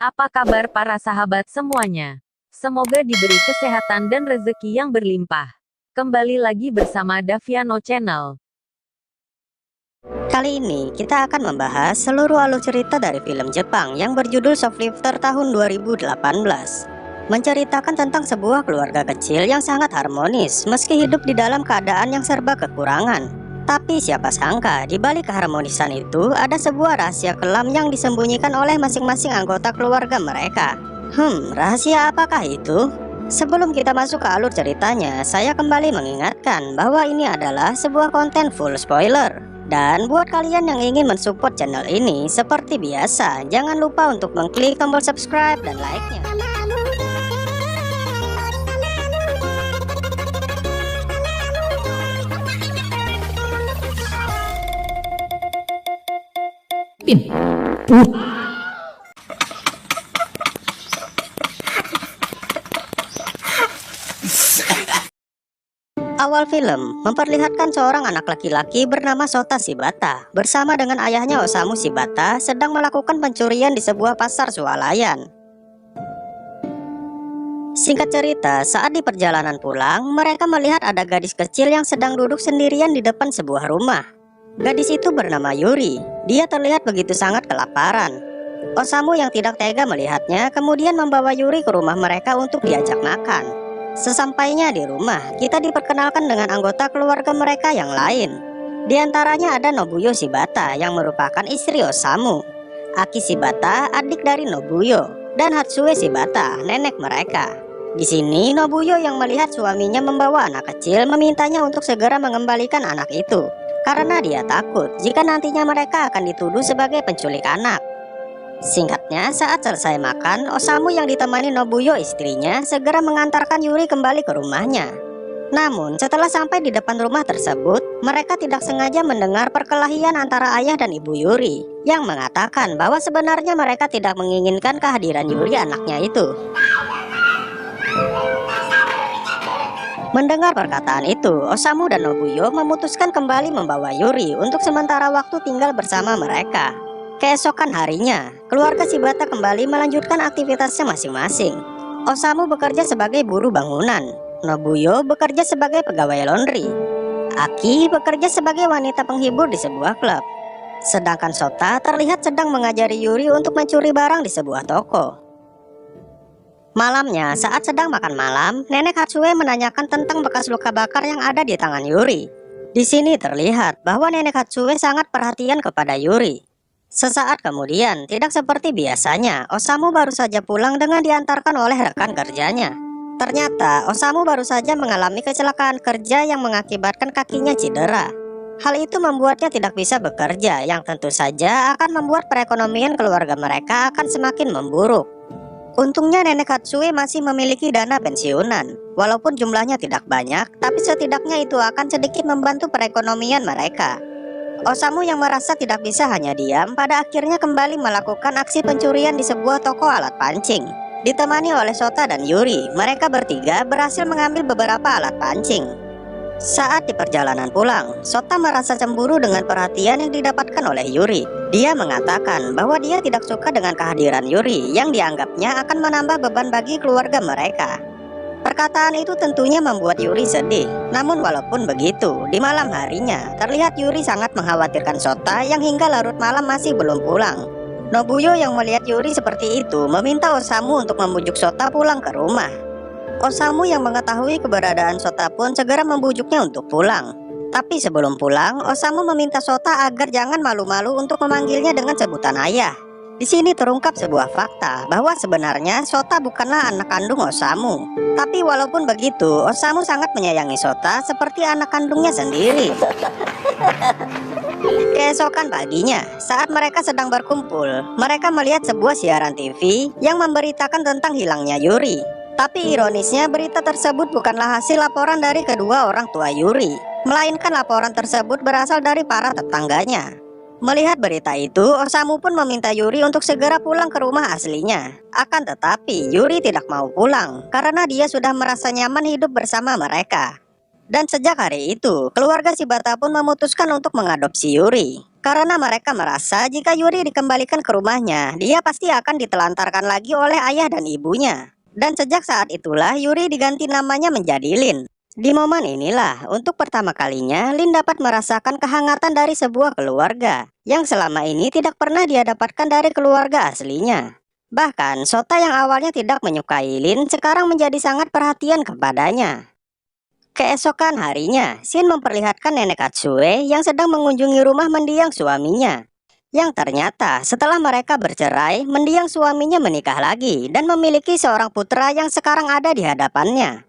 Apa kabar para sahabat semuanya? Semoga diberi kesehatan dan rezeki yang berlimpah. Kembali lagi bersama Daviano Channel. Kali ini kita akan membahas seluruh alur cerita dari film Jepang yang berjudul Shoplifter tahun 2018. Menceritakan tentang sebuah keluarga kecil yang sangat harmonis meski hidup di dalam keadaan yang serba kekurangan. Tapi siapa sangka di balik keharmonisan itu ada sebuah rahasia kelam yang disembunyikan oleh masing-masing anggota keluarga mereka. Rahasia apakah itu? Sebelum kita masuk ke alur ceritanya, saya kembali mengingatkan bahwa ini adalah sebuah konten full spoiler. Dan buat kalian yang ingin mensupport channel ini, seperti biasa, jangan lupa untuk mengklik tombol subscribe dan like-nya. Awal film memperlihatkan seorang anak laki-laki bernama Sota Shibata bersama dengan ayahnya Osamu Shibata sedang melakukan pencurian di sebuah pasar swalayan. Singkat cerita, saat di perjalanan pulang, mereka melihat ada gadis kecil yang sedang duduk sendirian di depan sebuah rumah. Gadis itu bernama Yuri. Dia terlihat begitu sangat kelaparan. Osamu yang tidak tega melihatnya kemudian membawa Yuri ke rumah mereka untuk diajak makan. Sesampainya di rumah, kita diperkenalkan dengan anggota keluarga mereka yang lain. Di antaranya ada Nobuyo Shibata yang merupakan istri Osamu, Aki Shibata, adik dari Nobuyo, dan Hatsue Shibata, nenek mereka. Di sini Nobuyo yang melihat suaminya membawa anak kecil memintanya untuk segera mengembalikan anak itu karena dia takut jika nantinya mereka akan dituduh sebagai penculik anak. Singkatnya, saat selesai makan, Osamu yang ditemani Nobuyo istrinya segera mengantarkan Yuri kembali ke rumahnya. Namun, setelah sampai di depan rumah tersebut, mereka tidak sengaja mendengar perkelahian antara ayah dan ibu Yuri yang mengatakan bahwa sebenarnya mereka tidak menginginkan kehadiran Yuri anaknya itu. Mendengar perkataan itu, Osamu dan Nobuyo memutuskan kembali membawa Yuri untuk sementara waktu tinggal bersama mereka. Keesokan harinya, keluarga Shibata kembali melanjutkan aktivitasnya masing-masing. Osamu bekerja sebagai buruh bangunan, Nobuyo bekerja sebagai pegawai laundry, Aki bekerja sebagai wanita penghibur di sebuah klub. Sedangkan Sota terlihat sedang mengajari Yuri untuk mencuri barang di sebuah toko. Malamnya, saat sedang makan malam, nenek Hatsue menanyakan tentang bekas luka bakar yang ada di tangan Yuri. Di sini terlihat bahwa nenek Hatsue sangat perhatian kepada Yuri. Sesaat kemudian, tidak seperti biasanya, Osamu baru saja pulang dengan diantarkan oleh rekan kerjanya. Ternyata, Osamu baru saja mengalami kecelakaan kerja yang mengakibatkan kakinya cedera. Hal itu membuatnya tidak bisa bekerja, yang tentu saja akan membuat perekonomian keluarga mereka akan semakin memburuk. Untungnya nenek Hatsue masih memiliki dana pensiunan. Walaupun jumlahnya tidak banyak, tapi setidaknya itu akan sedikit membantu perekonomian mereka. Osamu yang merasa tidak bisa hanya diam, pada akhirnya kembali melakukan aksi pencurian di sebuah toko alat pancing. Ditemani oleh Sota dan Yuri, mereka bertiga berhasil mengambil beberapa alat pancing. Saat di perjalanan pulang, Sota merasa cemburu dengan perhatian yang didapatkan oleh Yuri. Dia mengatakan bahwa dia tidak suka dengan kehadiran Yuri yang dianggapnya akan menambah beban bagi keluarga mereka. Perkataan itu tentunya membuat Yuri sedih. Namun walaupun begitu, di malam harinya terlihat Yuri sangat mengkhawatirkan Sota yang hingga larut malam masih belum pulang. Nobuyo yang melihat Yuri seperti itu meminta Osamu untuk membujuk Sota pulang ke rumah. Osamu yang mengetahui keberadaan Sota pun segera membujuknya untuk pulang. Tapi sebelum pulang, Osamu meminta Sota agar jangan malu-malu untuk memanggilnya dengan sebutan ayah. Di sini terungkap sebuah fakta bahwa sebenarnya Sota bukanlah anak kandung Osamu. Tapi walaupun begitu, Osamu sangat menyayangi Sota seperti anak kandungnya sendiri. Keesokan paginya, saat mereka sedang berkumpul, mereka melihat sebuah siaran TV yang memberitakan tentang hilangnya Yuri. Tapi ironisnya berita tersebut bukanlah hasil laporan dari kedua orang tua Yuri, melainkan laporan tersebut berasal dari para tetangganya. Melihat berita itu, Osamu pun meminta Yuri untuk segera pulang ke rumah aslinya. Akan tetapi, Yuri tidak mau pulang karena dia sudah merasa nyaman hidup bersama mereka. Dan sejak hari itu, keluarga Shibata pun memutuskan untuk mengadopsi Yuri. Karena mereka merasa jika Yuri dikembalikan ke rumahnya, dia pasti akan ditelantarkan lagi oleh ayah dan ibunya. Dan sejak saat itulah Yuri diganti namanya menjadi Lin. Di momen inilah, untuk pertama kalinya, Lin dapat merasakan kehangatan dari sebuah keluarga yang selama ini tidak pernah dia dapatkan dari keluarga aslinya. Bahkan, Sota yang awalnya tidak menyukai Lin sekarang menjadi sangat perhatian kepadanya. Keesokan harinya, Shin memperlihatkan nenek Katsue yang sedang mengunjungi rumah mendiang suaminya. Yang ternyata setelah mereka bercerai, mendiang suaminya menikah lagi dan memiliki seorang putra yang sekarang ada di hadapannya.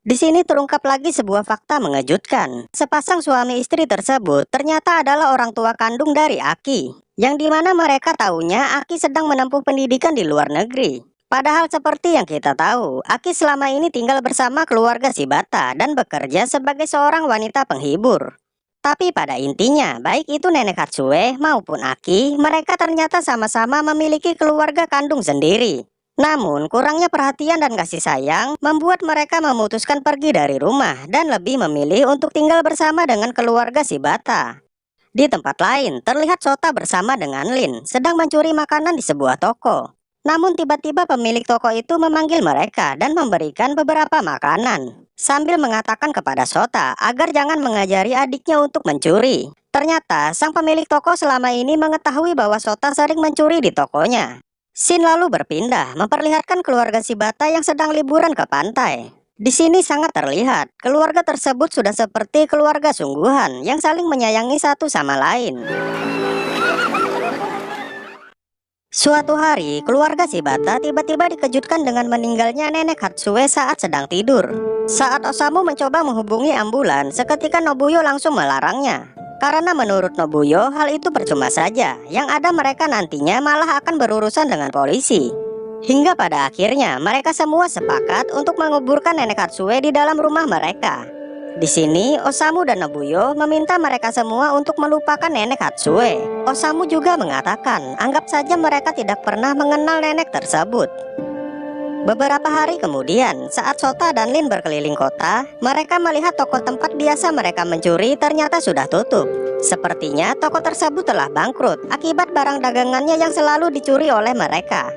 Di sini terungkap lagi sebuah fakta mengejutkan. Sepasang suami istri tersebut ternyata adalah orang tua kandung dari Aki, yang dimana mereka tahunya Aki sedang menempuh pendidikan di luar negeri. Padahal seperti yang kita tahu, Aki selama ini tinggal bersama keluarga Shibata dan bekerja sebagai seorang wanita penghibur. Tapi pada intinya, baik itu nenek Katsue maupun Aki, mereka ternyata sama-sama memiliki keluarga kandung sendiri. Namun, kurangnya perhatian dan kasih sayang membuat mereka memutuskan pergi dari rumah dan lebih memilih untuk tinggal bersama dengan keluarga Shibata. Di tempat lain, terlihat Sota bersama dengan Lin sedang mencuri makanan di sebuah toko. Namun tiba-tiba pemilik toko itu memanggil mereka dan memberikan beberapa makanan, sambil mengatakan kepada Sota agar jangan mengajari adiknya untuk mencuri. Ternyata, sang pemilik toko selama ini mengetahui bahwa Sota sering mencuri di tokonya. Shin lalu berpindah, memperlihatkan keluarga Shibata yang sedang liburan ke pantai. Di sini sangat terlihat, keluarga tersebut sudah seperti keluarga sungguhan yang saling menyayangi satu sama lain. Suatu hari, keluarga Shibata tiba-tiba dikejutkan dengan meninggalnya nenek Katsue saat sedang tidur. Saat Osamu mencoba menghubungi ambulan, seketika Nobuyo langsung melarangnya. Karena menurut Nobuyo, hal itu percuma saja. Yang ada mereka nantinya malah akan berurusan dengan polisi. Hingga pada akhirnya, mereka semua sepakat untuk menguburkan nenek Katsue di dalam rumah mereka. Di sini, Osamu dan Nobuyo meminta mereka semua untuk melupakan nenek Katsue. Osamu juga mengatakan, anggap saja mereka tidak pernah mengenal nenek tersebut. Beberapa hari kemudian, saat Sota dan Lin berkeliling kota, mereka melihat toko tempat biasa mereka mencuri ternyata sudah tutup. Sepertinya toko tersebut telah bangkrut akibat barang dagangannya yang selalu dicuri oleh mereka.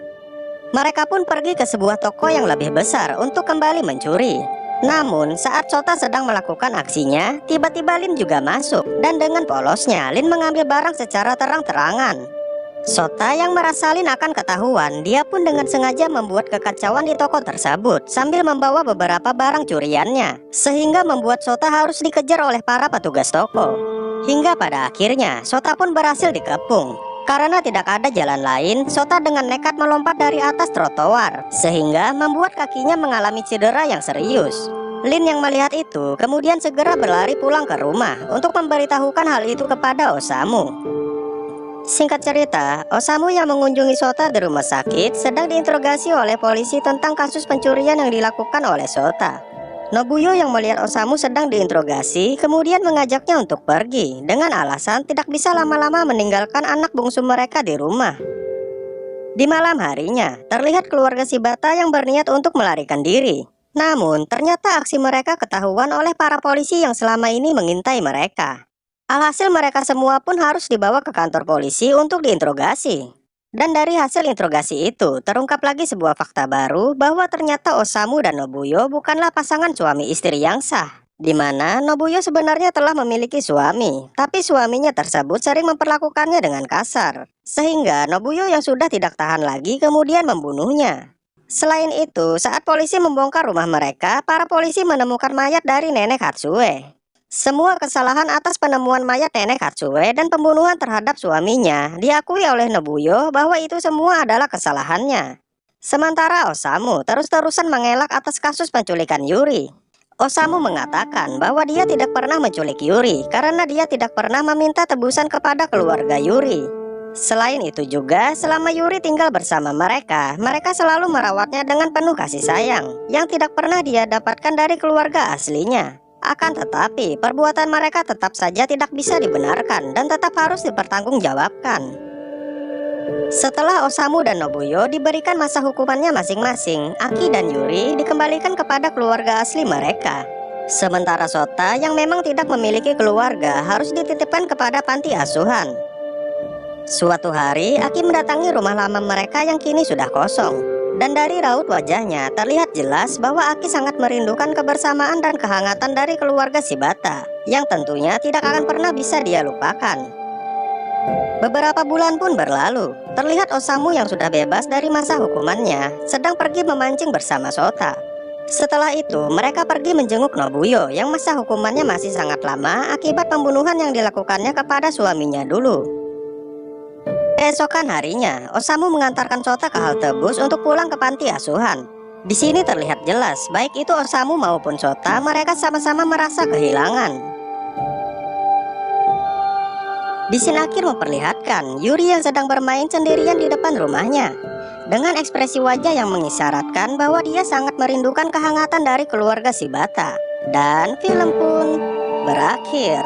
Mereka pun pergi ke sebuah toko yang lebih besar untuk kembali mencuri. Namun, saat Sota sedang melakukan aksinya, tiba-tiba Lin juga masuk. Dan dengan polosnya, Lin mengambil barang secara terang-terangan. Sota yang merasa Lin akan ketahuan, dia pun dengan sengaja membuat kekacauan di toko tersebut sambil membawa beberapa barang curiannya, sehingga membuat Sota harus dikejar oleh para petugas toko. Hingga pada akhirnya, Sota pun berhasil dikepung. Karena tidak ada jalan lain, Sota dengan nekat melompat dari atas trotoar, sehingga membuat kakinya mengalami cedera yang serius. Lin yang melihat itu kemudian segera berlari pulang ke rumah untuk memberitahukan hal itu kepada Osamu. Singkat cerita, Osamu yang mengunjungi Sota di rumah sakit sedang diinterogasi oleh polisi tentang kasus pencurian yang dilakukan oleh Sota. Nobuyo yang melihat Osamu sedang diinterogasi kemudian mengajaknya untuk pergi dengan alasan tidak bisa lama-lama meninggalkan anak bungsu mereka di rumah. Di malam harinya, terlihat keluarga Shibata yang berniat untuk melarikan diri. Namun, ternyata aksi mereka ketahuan oleh para polisi yang selama ini mengintai mereka. Alhasil mereka semua pun harus dibawa ke kantor polisi untuk diinterogasi. Dan dari hasil interogasi itu, terungkap lagi sebuah fakta baru bahwa ternyata Osamu dan Nobuyo bukanlah pasangan suami istri yang sah. Di mana Nobuyo sebenarnya telah memiliki suami, tapi suaminya tersebut sering memperlakukannya dengan kasar. Sehingga Nobuyo yang sudah tidak tahan lagi kemudian membunuhnya. Selain itu, saat polisi membongkar rumah mereka, para polisi menemukan mayat dari nenek Katsue. Semua kesalahan atas penemuan mayat nenek Katsue dan pembunuhan terhadap suaminya diakui oleh Nobuyo bahwa itu semua adalah kesalahannya. Sementara Osamu terus-terusan mengelak atas kasus penculikan Yuri. Osamu mengatakan bahwa dia tidak pernah menculik Yuri karena dia tidak pernah meminta tebusan kepada keluarga Yuri. Selain itu juga, selama Yuri tinggal bersama mereka, mereka selalu merawatnya dengan penuh kasih sayang yang tidak pernah dia dapatkan dari keluarga aslinya. Akan tetapi, perbuatan mereka tetap saja tidak bisa dibenarkan dan tetap harus dipertanggungjawabkan. Setelah Osamu dan Nobuyo diberikan masa hukumannya masing-masing, Aki dan Yuri dikembalikan kepada keluarga asli mereka. Sementara Sota yang memang tidak memiliki keluarga harus dititipkan kepada panti asuhan. Suatu hari, Aki mendatangi rumah lama mereka yang kini sudah kosong. Dan dari raut wajahnya terlihat jelas bahwa Aki sangat merindukan kebersamaan dan kehangatan dari keluarga Shibata, yang tentunya tidak akan pernah bisa dia lupakan. Beberapa bulan pun berlalu, terlihat Osamu yang sudah bebas dari masa hukumannya sedang pergi memancing bersama Sota. Setelah itu, mereka pergi menjenguk Nobuyo yang masa hukumannya masih sangat lama akibat pembunuhan yang dilakukannya kepada suaminya dulu. Keesokan harinya, Osamu mengantarkan Sota ke halte bus untuk pulang ke panti asuhan. Di sini terlihat jelas, baik itu Osamu maupun Sota, mereka sama-sama merasa kehilangan. Di sini akhir memperlihatkan Yuri yang sedang bermain sendirian di depan rumahnya, dengan ekspresi wajah yang mengisyaratkan bahwa dia sangat merindukan kehangatan dari keluarga Shibata. Dan film pun berakhir.